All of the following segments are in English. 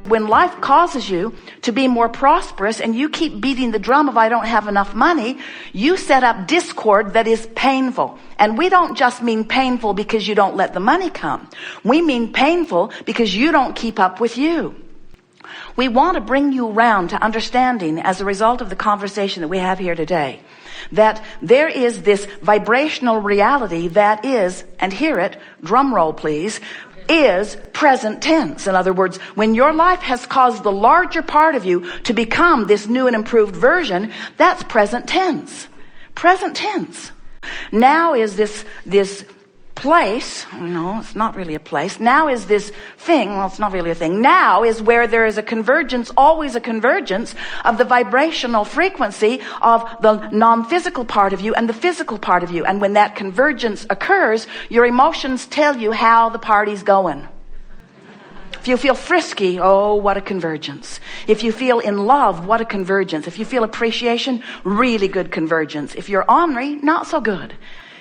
When life causes you to be more prosperous and you keep beating the drum of I don't have enough money, you set up discord that is painful. And we don't just mean painful because you don't let the money come. We mean painful because you don't keep up with you. We want to bring you around to understanding, as a result of the conversation that we have here today, that there is this vibrational reality that is, and hear it, drum roll please, is present tense. In other words, when your life has caused the larger part of you to become this new and improved version, that's present tense. Present tense. Now is this place, no, it's not really a place. Now is this thing, well, it's not really a thing. Now is where there is a convergence, always a convergence of the vibrational frequency of the non-physical part of you and the physical part of you. And when that convergence occurs, your emotions tell you how the party's going. If you feel frisky, oh, what a convergence. If you feel in love, what a convergence. If you feel appreciation, really good convergence. If you're ornery, not so good.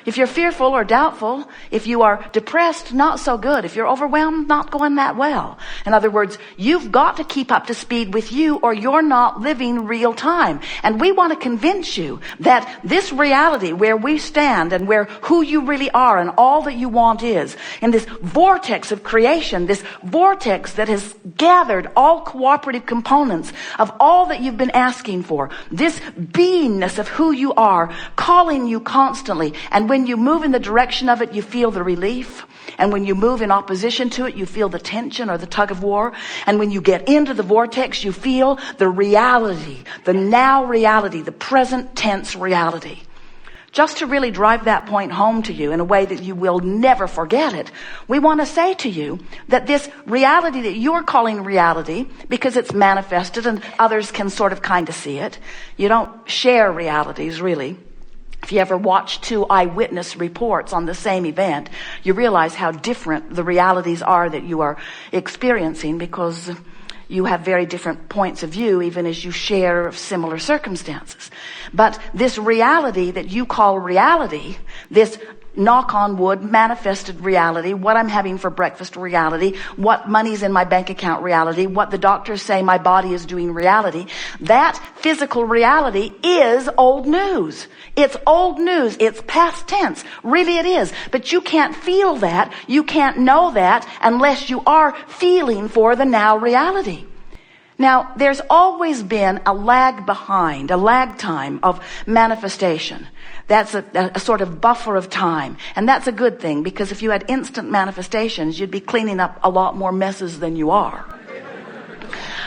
If you're fearful or doubtful, if you are depressed, not so good. If you're overwhelmed, not going that well. In other words, you've got to keep up to speed with you or you're not living real time. And we want to convince you that this reality where we stand and where who you really are and all that you want is, in this vortex of creation, this vortex that has gathered all cooperative components of all that you've been asking for, this beingness of who you are, calling you constantly. And when you move in the direction of it, you feel the relief. And when you move in opposition to it, you feel the tension or the tug of war. And when you get into the vortex, you feel the reality, the now reality, the present tense reality. Just to really drive that point home to you in a way that you will never forget it, we want to say to you that this reality that you're calling reality, because it's manifested and others can sort of kind of see it, you don't share realities really. If you ever watch two eyewitness reports on the same event, you realize how different the realities are that you are experiencing, because you have very different points of view even as you share similar circumstances. But this reality that you call reality, this knock on wood, manifested reality, what I'm having for breakfast reality, what money's in my bank account reality, what the doctors say my body is doing reality, that physical reality is old news. It's old news. It's past tense. Really it is. But you can't feel that. You can't know that unless you are feeling for the now reality. Now, there's always been a lag behind, a lag time of manifestation. That's a sort of buffer of time. And that's a good thing, because if you had instant manifestations, you'd be cleaning up a lot more messes than you are.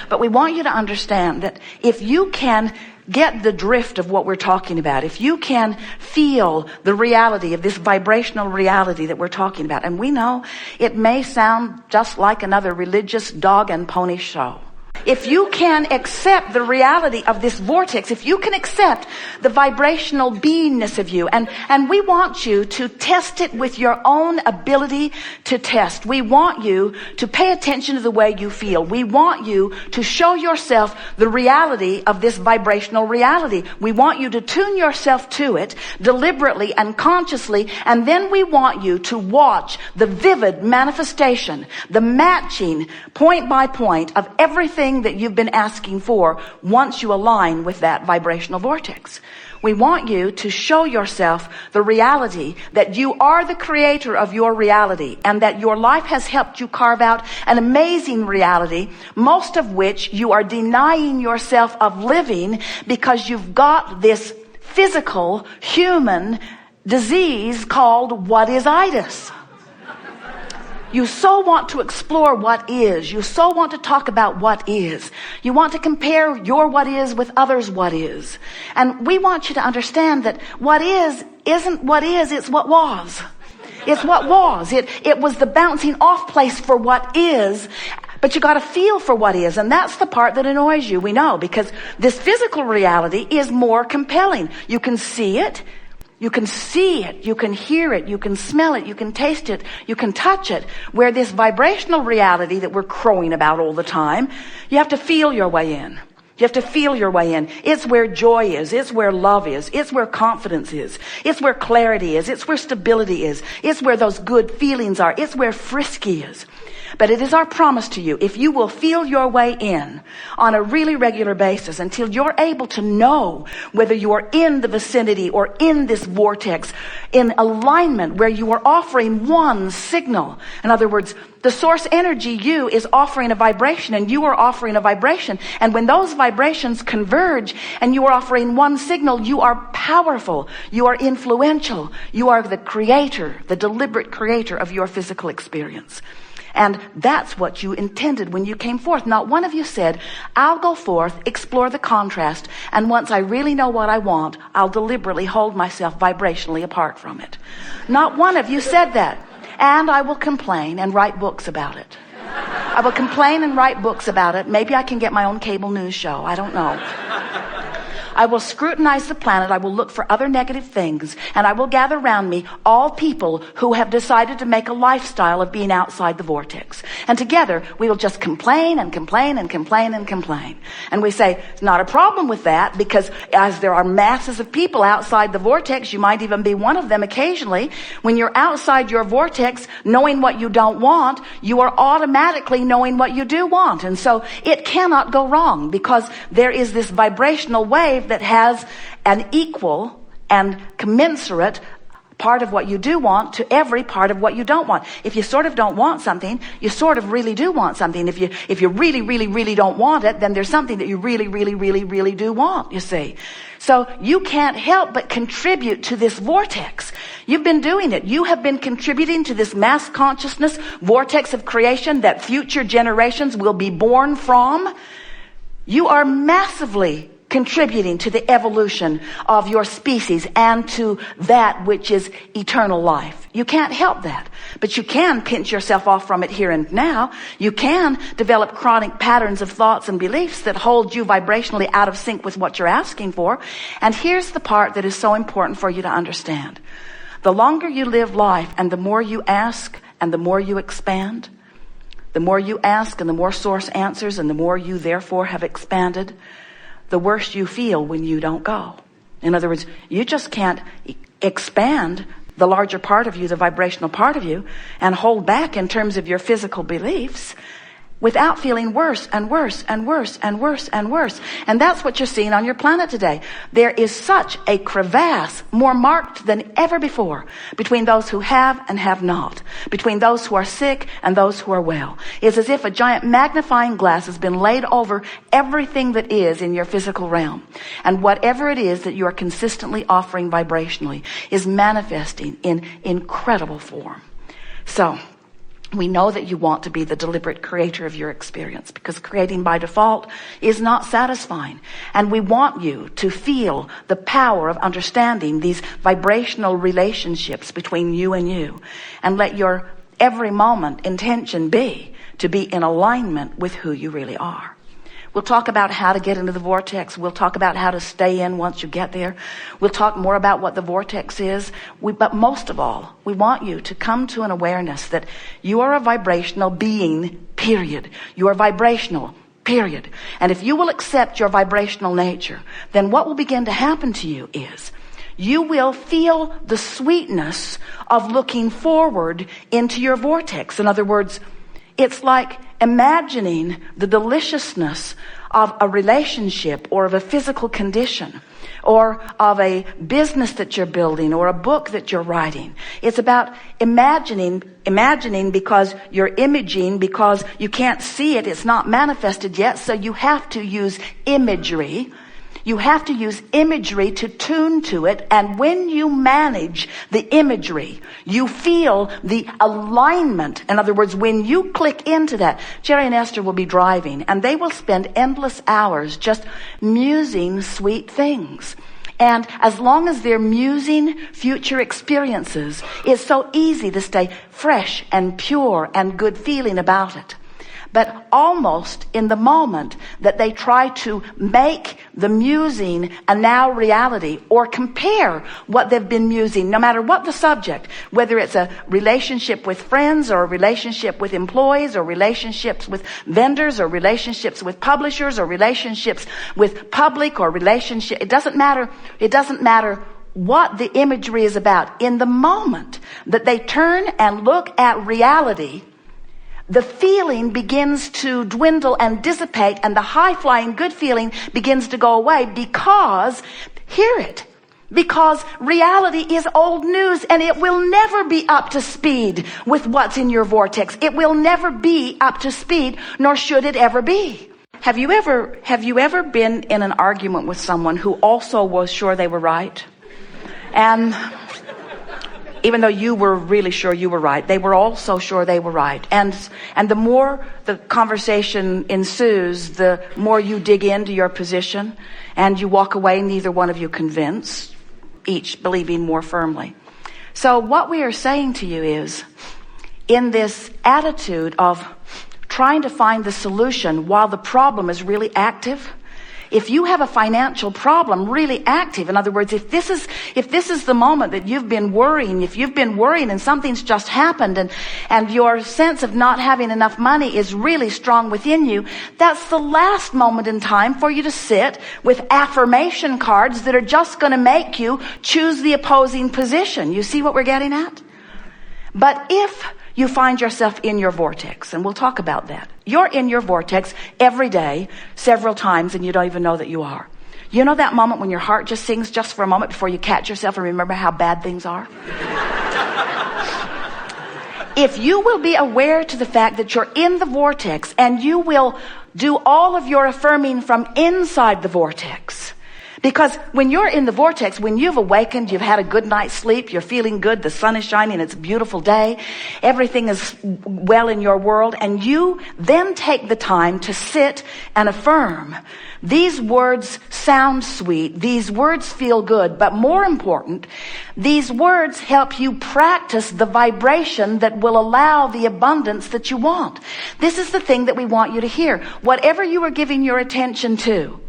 But we want you to understand that if you can get the drift of what we're talking about, if you can feel the reality of this vibrational reality that we're talking about, and we know it may sound just like another religious dog and pony show. If you can accept the reality of this vortex, if you can accept the vibrational beingness of you, and we want you to test it with your own ability to test. We want you to pay attention to the way you feel. We want you to show yourself the reality of this vibrational reality. We want you to tune yourself to it deliberately and consciously, and then we want you to watch the vivid manifestation, the matching point by point of everything that you've been asking for once you align with that vibrational vortex. We want you to show yourself the reality that you are the creator of your reality, and that your life has helped you carve out an amazing reality, most of which you are denying yourself of living because you've got this physical human disease called what-is-itis. You so want to explore what is. You so want to talk about what is. You want to compare your what is with others' what is. And we want you to understand that what is isn't what is, it's what was. It's what was. It was the bouncing off place for what is. But you got to feel for what is, and that's the part that annoys you, we know, because this physical reality is more compelling. You can see it. You can see it, you can hear it, you can smell it, you can taste it, you can touch it. Where this vibrational reality that we're crowing about all the time, you have to feel your way in. You You have to feel your way in. It's where joy is. It's where love is. It's where confidence is. It's where clarity is. It's where stability is. It's where those good feelings are. It's where frisky is. But it is our promise to you, if you will feel your way in on a really regular basis until you're able to know whether you are in the vicinity or in this vortex, in alignment where you are offering one signal. In other words, the source energy, you, is offering a vibration and you are offering a vibration. And when those vibrations converge and you are offering one signal, you are powerful. You are influential. You are the creator, the deliberate creator of your physical experience. And that's what you intended when you came forth. Not one of you said, I'll go forth, explore the contrast, and once I really know what I want, I'll deliberately hold myself vibrationally apart from it. Not one of you said that. And I will complain and write books about it. I will complain and write books about it. Maybe I can get my own cable news show. I don't know. I will scrutinize the planet. I will look for other negative things. And I will gather around me all people who have decided to make a lifestyle of being outside the vortex. And together, we will just complain and complain and complain and complain. And we say, it's not a problem with that, because as there are masses of people outside the vortex, you might even be one of them occasionally. When you're outside your vortex, knowing what you don't want, you are automatically knowing what you do want. And so it cannot go wrong, because there is this vibrational wave that has an equal and commensurate part of what you do want to every part of what you don't want. If you sort of don't want something, you sort of really do want something. If you really, really, really don't want it, then there's something that you really, really, really, really do want, you see. So you can't help but contribute to this vortex. You've been doing it. You have been contributing to this mass consciousness vortex of creation that future generations will be born from. You are massively contributing to the evolution of your species and to that which is eternal life. You can't help that. But you can pinch yourself off from it here and now. You can develop chronic patterns of thoughts and beliefs that hold you vibrationally out of sync with what you're asking for. And here's the part that is so important for you to understand. The longer you live life and the more you ask and the more you expand, the more you ask and the more source answers and the more you therefore have expanded, the worse you feel when you don't go. In other words, you just can't expand the larger part of you, the vibrational part of you, and hold back in terms of your physical beliefs without feeling worse and worse and worse and worse and worse. And that's what you're seeing on your planet today. There is such a crevasse, more marked than ever before, between those who have and have not, between those who are sick and those who are well. It's as if a giant magnifying glass has been laid over everything that is in your physical realm. And whatever it is that you are consistently offering vibrationally is manifesting in incredible form. So, we know that you want to be the deliberate creator of your experience, because creating by default is not satisfying. And we want you to feel the power of understanding these vibrational relationships between you and you. And let your every moment intention be to be in alignment with who you really are. We'll talk about how to get into the vortex. We'll talk about how to stay in once you get there. We'll talk more about what the vortex is. But most of all, we want you to come to an awareness that you are a vibrational being, period. You are vibrational, period. And if you will accept your vibrational nature, then what will begin to happen to you is you will feel the sweetness of looking forward into your vortex. In other words, it's like imagining the deliciousness of a relationship or of a physical condition or of a business that you're building or a book that you're writing. It's about imagining because you're imaging, because you can't see it. It's not manifested yet. So you have to use imagery. You have to use imagery to tune to it. And when you manage the imagery, you feel the alignment. In other words, when you click into that, Jerry and Esther will be driving and they will spend endless hours just musing sweet things. And as long as they're musing future experiences, it's so easy to stay fresh and pure and good feeling about it. But almost in the moment that they try to make the musing a now reality, or compare what they've been musing, no matter what the subject, whether it's a relationship with friends or a relationship with employees or relationships with vendors or relationships with publishers or relationships with public or relationship, it doesn't matter. It doesn't matter what the imagery is about. In the moment that they turn and look at reality, the feeling begins to dwindle and dissipate, and the high-flying good feeling begins to go away because, hear it, because reality is old news, and it will never be up to speed with what's in your vortex. It will never be up to speed, nor should it ever be. Have you ever been in an argument with someone who also was sure they were right? And even though you were really sure you were right, they were also sure they were right. And the more the conversation ensues, the more you dig into your position, and you walk away, neither one of you convinced, each believing more firmly. So what we are saying to you is, in this attitude of trying to find the solution while the problem is really active, if you have a financial problem really active, in other words, if this is the moment that you've been worrying, if you've been worrying and something's just happened, and your sense of not having enough money is really strong within you, that's the last moment in time for you to sit with affirmation cards that are just going to make you choose the opposing position. You see what we're getting at? But if you find yourself in your vortex, and we'll talk about that. You're in your vortex every day, several times, and you don't even know that you are. You know that moment when your heart just sings just for a moment before you catch yourself and remember how bad things are? If you will be aware to the fact that you're in the vortex, and you will do all of your affirming from inside the vortex, because when you're in the vortex, when you've awakened, you've had a good night's sleep, you're feeling good, the sun is shining, it's a beautiful day, everything is well in your world, and you then take the time to sit and affirm. These words sound sweet, these words feel good, but more important, these words help you practice the vibration that will allow the abundance that you want. This is the thing that we want you to hear. Whatever you are giving your attention to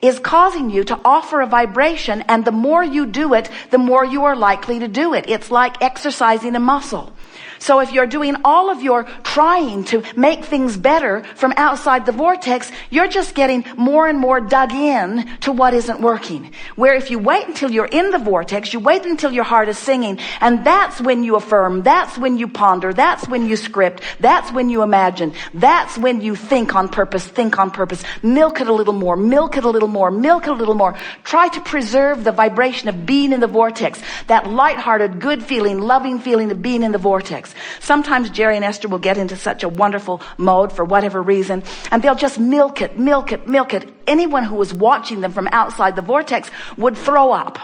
is causing you to offer a vibration, and the more you do it, the more you are likely to do it. It's like exercising a muscle. So if you're doing all of your trying to make things better from outside the vortex, you're just getting more and more dug in to what isn't working. Where if you wait until you're in the vortex, you wait until your heart is singing, and that's when you affirm, that's when you ponder, that's when you script, that's when you imagine, that's when you think on purpose, milk it a little more, milk it a little more, milk it a little more. Try to preserve the vibration of being in the vortex, that lighthearted, good feeling, loving feeling of being in the vortex. Sometimes Jerry and Esther will get into such a wonderful mode for whatever reason, and they'll just milk it. Anyone who was watching them from outside the vortex would throw up.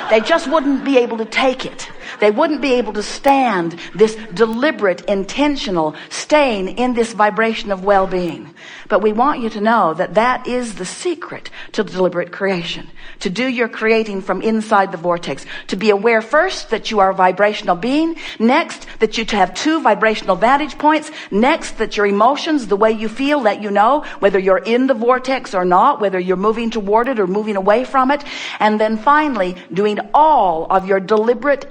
They just wouldn't be able to take it. They wouldn't be able to stand this deliberate, intentional staying in this vibration of well-being. But we want you to know that that is the secret to deliberate creation. To do your creating from inside the vortex. To be aware first that you are a vibrational being. Next, that you have two vibrational vantage points. Next, that your emotions, the way you feel, let you know whether you're in the vortex or not, whether you're moving toward it or moving away from it. And then finally, doing all of your deliberate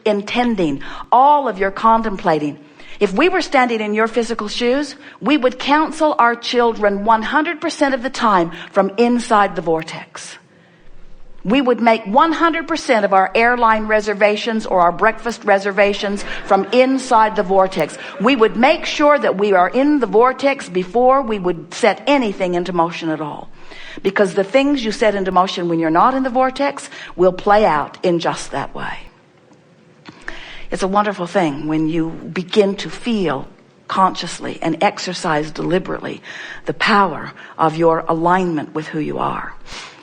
intending, all of your contemplating. If we were standing in your physical shoes, we would counsel our children 100% of the time from inside the vortex. We would make 100% of our airline reservations or our breakfast reservations from inside the vortex. We would make sure that we are in the vortex before we would set anything into motion at all. Because the things you set into motion when you're not in the vortex will play out in just that way. It's a wonderful thing when you begin to feel consciously and exercise deliberately the power of your alignment with who you are.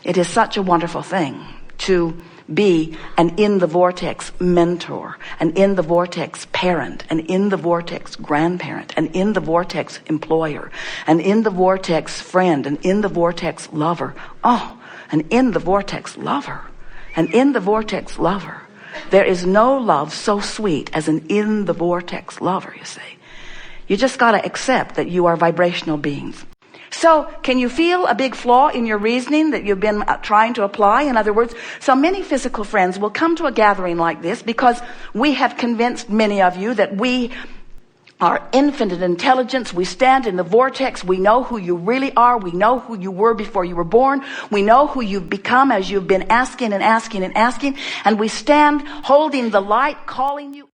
It is such a wonderful thing to be an in the vortex mentor, an in the vortex parent, an in the vortex grandparent, an in the vortex employer, an in the vortex friend, an in the vortex lover. Oh, an in the vortex lover, an in the vortex lover. There is no love so sweet as an in the vortex lover, you see. You just got to accept that you are vibrational beings. So can you feel a big flaw in your reasoning that you've been trying to apply? In other words, so many physical friends will come to a gathering like this because we have convinced many of you that we are infinite intelligence. We stand in the vortex. We know who you really are. We know who you were before you were born. We know who you've become as you've been asking and asking and asking. And we stand holding the light, calling you.